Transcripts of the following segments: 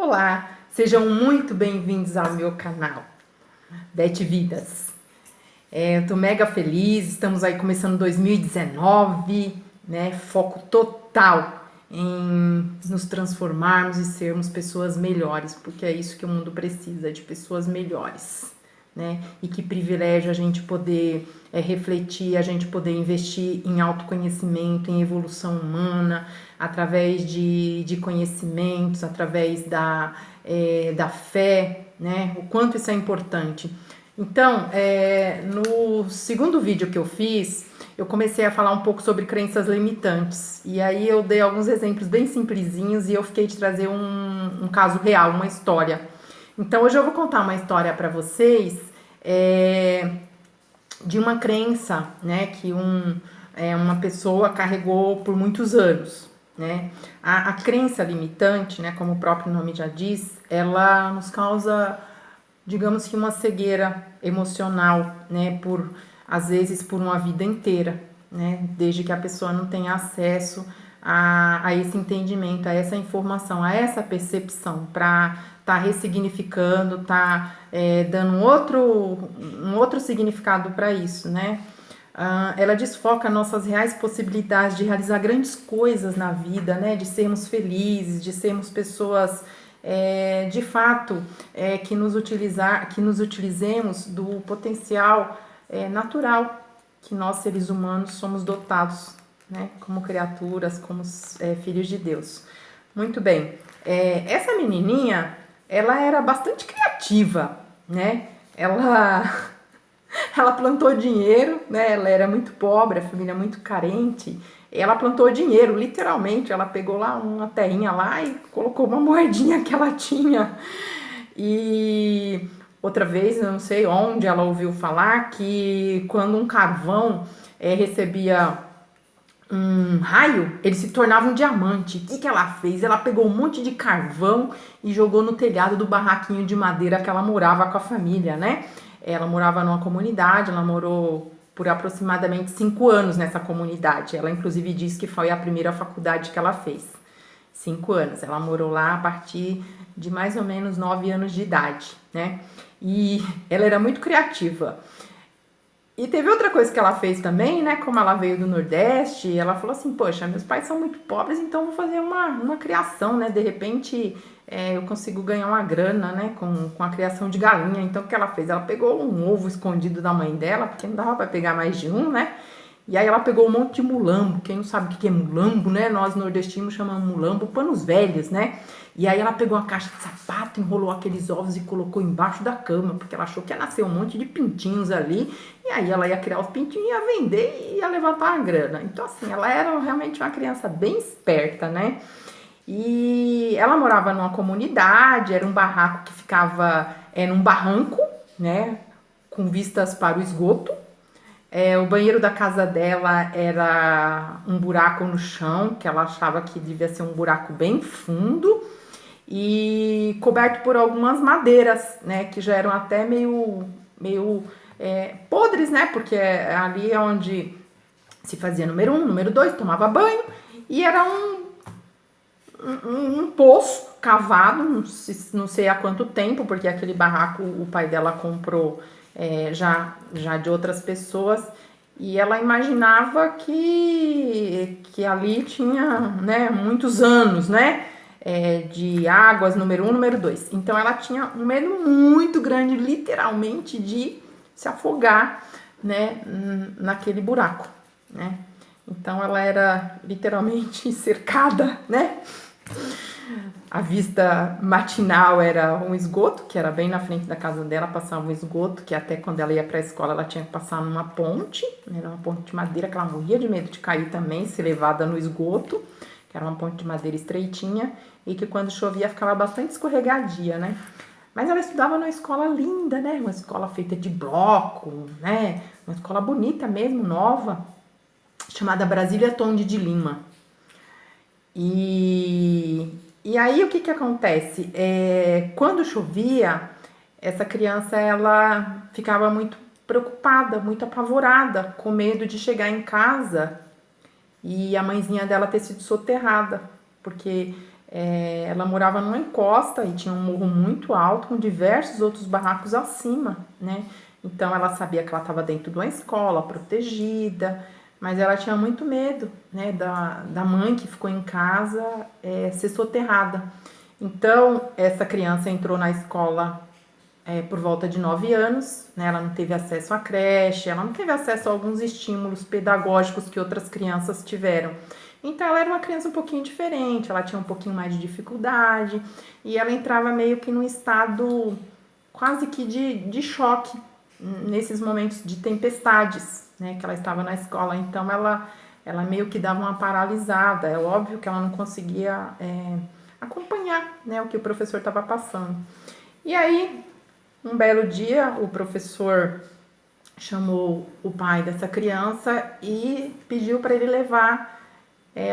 Olá, sejam muito bem-vindos ao meu canal, Beth Vidas. Eu tô mega feliz, estamos aí começando 2019, né? Foco total em nos transformarmos e sermos pessoas melhores, porque é isso que o mundo precisa, de pessoas melhores, né? E que privilégio a gente poder refletir, a gente poder investir em autoconhecimento, em evolução humana, através de conhecimentos, através da fé, né? O quanto isso é importante. Então, no segundo vídeo que eu fiz, eu comecei a falar um pouco sobre crenças limitantes. E aí eu dei alguns exemplos bem simplesinhos e eu fiquei de trazer um caso real, uma história. Então, hoje eu vou contar uma história para vocês de uma crença, né, que uma pessoa carregou por muitos anos, né? A crença limitante, né, como o próprio nome já diz, ela nos causa, digamos que uma cegueira emocional, né, às vezes por uma vida inteira, né, desde que a pessoa não tenha acesso a esse entendimento, a essa informação, a essa percepção, para tá ressignificando, tá dando um outro significado para isso, né? Ela desfoca nossas reais possibilidades de realizar grandes coisas na vida, né? De sermos felizes, de sermos pessoas de fato que nos utilizemos do potencial natural que nós seres humanos somos dotados, né? Como criaturas, como filhos de Deus. Muito bem. Essa menininha, ela era bastante criativa, né? Ela plantou dinheiro, né? Ela era muito pobre, a família muito carente. Ela plantou dinheiro, literalmente. Ela pegou lá uma terrinha lá e colocou uma moedinha que ela tinha. E outra vez, eu não sei onde, ela ouviu falar que quando um carvão recebia um raio, ele se tornava um diamante. O que ela fez? Ela pegou um monte de carvão e jogou no telhado do barraquinho de madeira que ela morava com a família, né? Ela morava numa comunidade, ela morou por aproximadamente 5 anos nessa comunidade. Ela, inclusive, diz que foi a primeira faculdade que ela fez. 5 anos. Ela morou lá a partir de mais ou menos 9 anos de idade, né? E ela era muito criativa. E teve outra coisa que ela fez também, né? Como ela veio do Nordeste, ela falou assim: poxa, meus pais são muito pobres, então vou fazer uma criação, né? De repente eu consigo ganhar uma grana, né? Com a criação de galinha. Então o que ela fez? Ela pegou um ovo escondido da mãe dela, porque não dava para pegar mais de um, né? E aí ela pegou um monte de mulambo. Quem não sabe o que é mulambo, né? Nós nordestinos chamamos mulambo panos velhos, né? E aí ela pegou uma caixa de sapato, enrolou aqueles ovos e colocou embaixo da cama, porque ela achou que ia nascer um monte de pintinhos ali. E aí ela ia criar os pintinhos, ia vender e ia levantar uma grana. Então assim, ela era realmente uma criança bem esperta, né? E ela morava numa comunidade, era um barraco que ficava num barranco, né? Com vistas para o esgoto. O banheiro da casa dela era um buraco no chão, que ela achava que devia ser um buraco bem fundo, e coberto por algumas madeiras, né, que já eram até meio podres, né, porque ali é onde se fazia número 1, número 2, tomava banho, e era um poço cavado, não sei há quanto tempo, porque aquele barraco o pai dela comprou já de outras pessoas, e ela imaginava que ali tinha, né, muitos anos, né, de águas, número 1, número 2. Então ela tinha um medo muito grande, literalmente, de se afogar, né, naquele buraco, né. Então ela era literalmente cercada, né. A vista matinal era um esgoto, que era bem na frente da casa dela, passava um esgoto, que até quando ela ia para a escola ela tinha que passar numa ponte, era uma ponte de madeira que ela morria de medo de cair também, ser levada no esgoto, que era uma ponte de madeira estreitinha, e que quando chovia ficava bastante escorregadia, né? Mas ela estudava numa escola linda, né? Uma escola feita de bloco, né? Uma escola bonita mesmo, nova, chamada Brasília Tonde de Lima. E aí o que acontece? Quando chovia, essa criança ela ficava muito preocupada, muito apavorada, com medo de chegar em casa e a mãezinha dela ter sido soterrada, porque Ela morava numa encosta e tinha um morro muito alto com diversos outros barracos acima, né? Então ela sabia que ela estava dentro de uma escola, protegida, mas ela tinha muito medo, né, da mãe que ficou em casa ser soterrada. Então essa criança entrou na escola por volta de 9 anos, né? Ela não teve acesso à creche, ela não teve acesso a alguns estímulos pedagógicos que outras crianças tiveram. Então ela era uma criança um pouquinho diferente, ela tinha um pouquinho mais de dificuldade e ela entrava meio que num estado quase que de choque nesses momentos de tempestades, né, que ela estava na escola. Então ela meio que dava uma paralisada. É óbvio que ela não conseguia acompanhar, né, o que o professor estava passando. E aí, um belo dia, o professor chamou o pai dessa criança e pediu para ele levar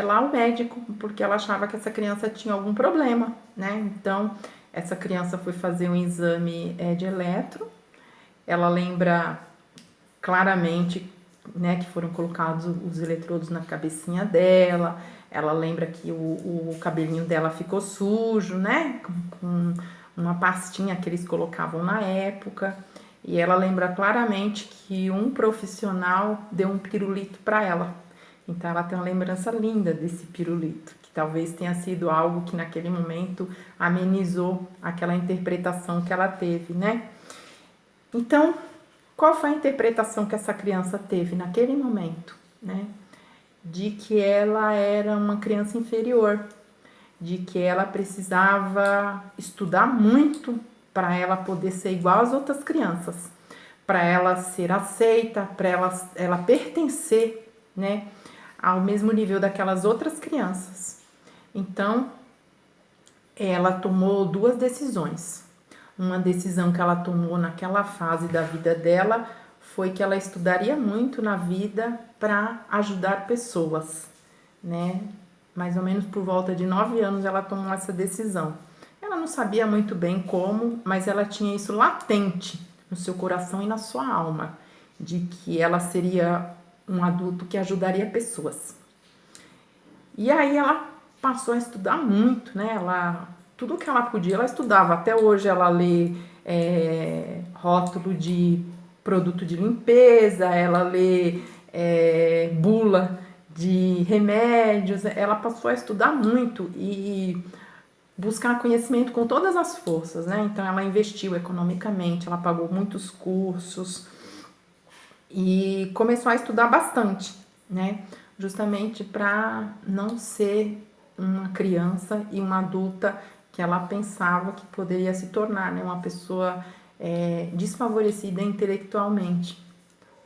lá ao médico, porque ela achava que essa criança tinha algum problema, né? Então, essa criança foi fazer um exame de eletro. Ela lembra claramente, né, que foram colocados os eletrodos na cabecinha dela. Ela lembra que o cabelinho dela ficou sujo, né, com uma pastinha que eles colocavam na época. E ela lembra claramente que um profissional deu um pirulito para ela. Então ela tem uma lembrança linda desse pirulito, que talvez tenha sido algo que naquele momento amenizou aquela interpretação que ela teve, né? Então, qual foi a interpretação que essa criança teve naquele momento, né? De que ela era uma criança inferior, de que ela precisava estudar muito para ela poder ser igual às outras crianças, para ela ser aceita, para ela pertencer, né, ao mesmo nível daquelas outras crianças. Então, ela tomou duas decisões. Uma decisão que ela tomou naquela fase da vida dela foi que ela estudaria muito na vida para ajudar pessoas, né? Mais ou menos por volta de 9 anos ela tomou essa decisão. Ela não sabia muito bem como, mas ela tinha isso latente no seu coração e na sua alma, de que ela seria um adulto que ajudaria pessoas. E aí ela passou a estudar muito, né? Tudo que ela podia, ela estudava. Até hoje ela lê rótulo de produto de limpeza, ela lê bula de remédios. Ela passou a estudar muito e buscar conhecimento com todas as forças, né? Então ela investiu economicamente, ela pagou muitos cursos e começou a estudar bastante, né? Justamente para não ser uma criança e uma adulta que ela pensava que poderia se tornar, né? Uma pessoa desfavorecida intelectualmente,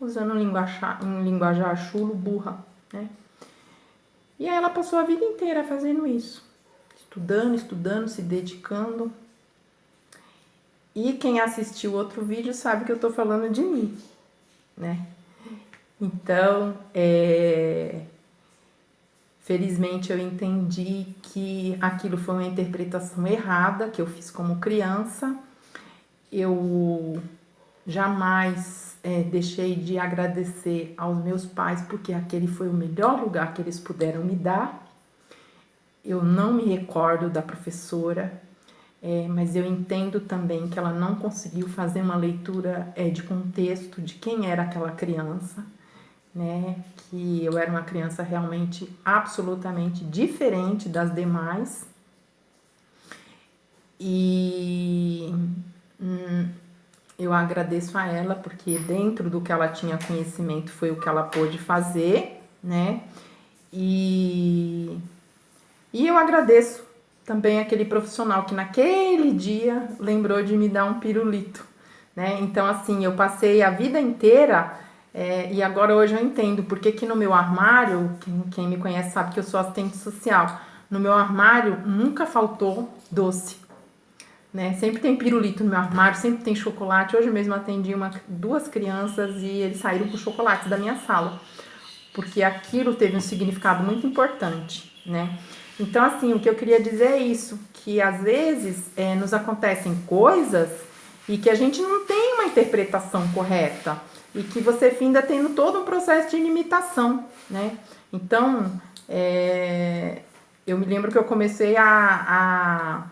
usando um linguajar chulo, burra, né? E aí ela passou a vida inteira fazendo isso, estudando, se dedicando. E quem assistiu outro vídeo sabe que eu tô falando de mim, né? Então, felizmente eu entendi que aquilo foi uma interpretação errada que eu fiz como criança. Eu jamais deixei de agradecer aos meus pais, porque aquele foi o melhor lugar que eles puderam me dar. Eu não me recordo da professora, mas eu entendo também que ela não conseguiu fazer uma leitura de contexto de quem era aquela criança, né? Que eu era uma criança realmente absolutamente diferente das demais. E eu agradeço a ela porque dentro do que ela tinha conhecimento foi o que ela pôde fazer, né? E eu agradeço também aquele profissional que naquele dia lembrou de me dar um pirulito, né? Então, assim, eu passei a vida inteira e agora hoje eu entendo porque que no meu armário, quem me conhece sabe que eu sou assistente social, no meu armário nunca faltou doce, né? Sempre tem pirulito no meu armário, sempre tem chocolate. Hoje mesmo atendi duas crianças e eles saíram com chocolates da minha sala, porque aquilo teve um significado muito importante, né? Então, assim, o que eu queria dizer é isso, que às vezes nos acontecem coisas e que a gente não tem uma interpretação correta e que você finda tendo todo um processo de limitação, né? Então, eu me lembro que eu comecei a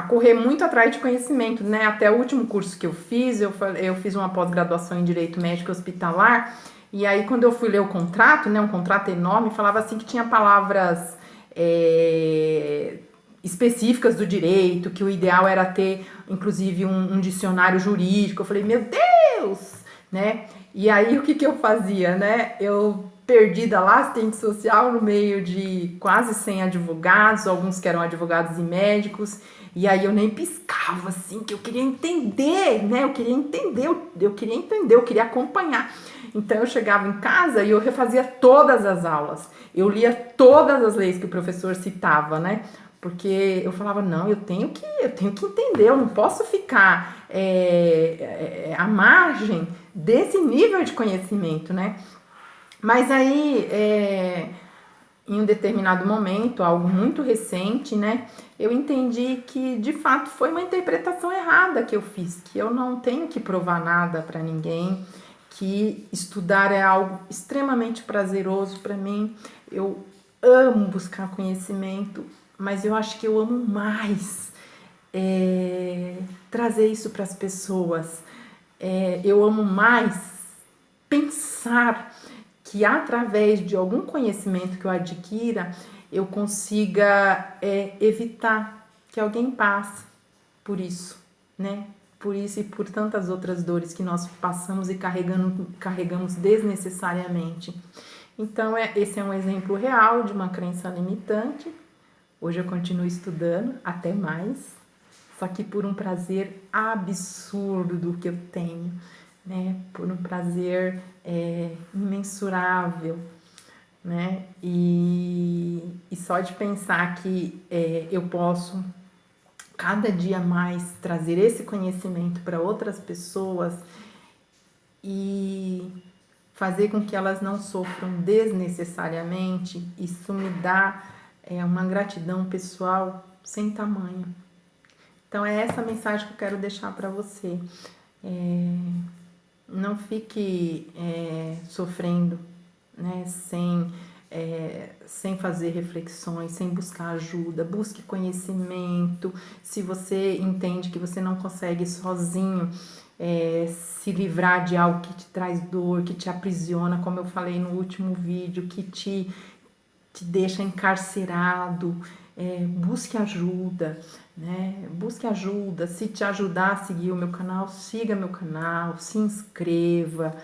correr muito atrás de conhecimento, né? Até o último curso que eu fiz uma pós-graduação em Direito Médico Hospitalar, e aí quando eu fui ler o contrato, né, um contrato enorme, falava assim que tinha palavras específicas do direito, que o ideal era ter, inclusive, um dicionário jurídico. Eu falei, meu Deus! Né? E aí o que eu fazia, né? Eu perdida lá, assistente social, no meio de quase 100 advogados, alguns que eram advogados e médicos, e aí eu nem piscava, assim, que eu queria entender, né? Eu queria entender, eu queria acompanhar. Então eu chegava em casa e eu refazia todas as aulas, eu lia todas as leis que o professor citava, né? Porque eu falava, não, eu tenho que entender, eu não posso ficar à margem desse nível de conhecimento, né? Mas aí, em um determinado momento, algo muito recente, né, eu entendi que de fato foi uma interpretação errada que eu fiz, que eu não tenho que provar nada para ninguém, que estudar é algo extremamente prazeroso para mim. Eu amo buscar conhecimento, mas eu acho que eu amo mais trazer isso para as pessoas. Eu amo mais pensar que através de algum conhecimento que eu adquira, eu consiga evitar que alguém passe por isso, né? Por isso e por tantas outras dores que nós passamos e carregamos desnecessariamente. Então, esse é um exemplo real de uma crença limitante. Hoje eu continuo estudando, até mais, só que por um prazer absurdo do que eu tenho, né? Por um prazer imensurável, né? E só de pensar que eu posso cada dia mais trazer esse conhecimento para outras pessoas e fazer com que elas não sofram desnecessariamente, isso me dá uma gratidão pessoal sem tamanho. Então é essa mensagem que eu quero deixar para você. Não fique sofrendo, né, sem fazer reflexões, sem buscar ajuda. Busque conhecimento. Se você entende que você não consegue sozinho se livrar de algo que te traz dor, que te aprisiona, como eu falei no último vídeo, que te deixa encarcerado, busque ajuda, né? Busque ajuda. Se te ajudar a seguir o meu canal, siga meu canal, se inscreva,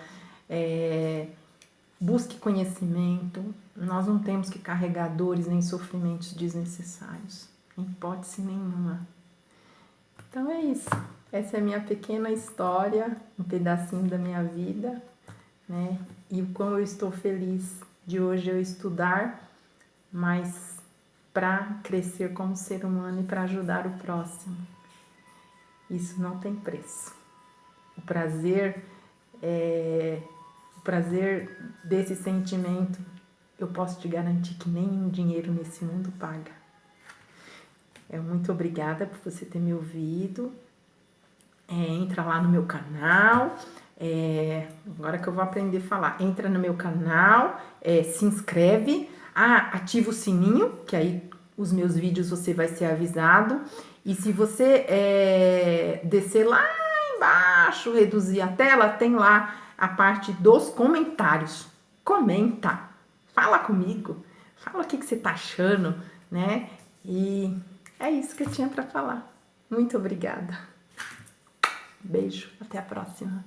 busque conhecimento. Nós não temos que carregar dores nem sofrimentos desnecessários, em hipótese nenhuma. Então é isso. Essa é a minha pequena história, um pedacinho da minha vida, né? E o quão eu estou feliz de hoje eu estudar, mas para crescer como ser humano e para ajudar o próximo. Isso não tem preço. O prazer desse sentimento, eu posso te garantir que nenhum dinheiro nesse mundo paga. Muito obrigada por você ter me ouvido. Entra lá no meu canal. Agora que eu vou aprender a falar, entra no meu canal, se inscreve, ativa o sininho, que aí os meus vídeos você vai ser avisado. E se você descer lá embaixo, reduzir a tela, tem lá a parte dos comentários. Comenta, fala comigo, fala o que você tá achando, né? E é isso que eu tinha para falar. Muito obrigada. Beijo, até a próxima.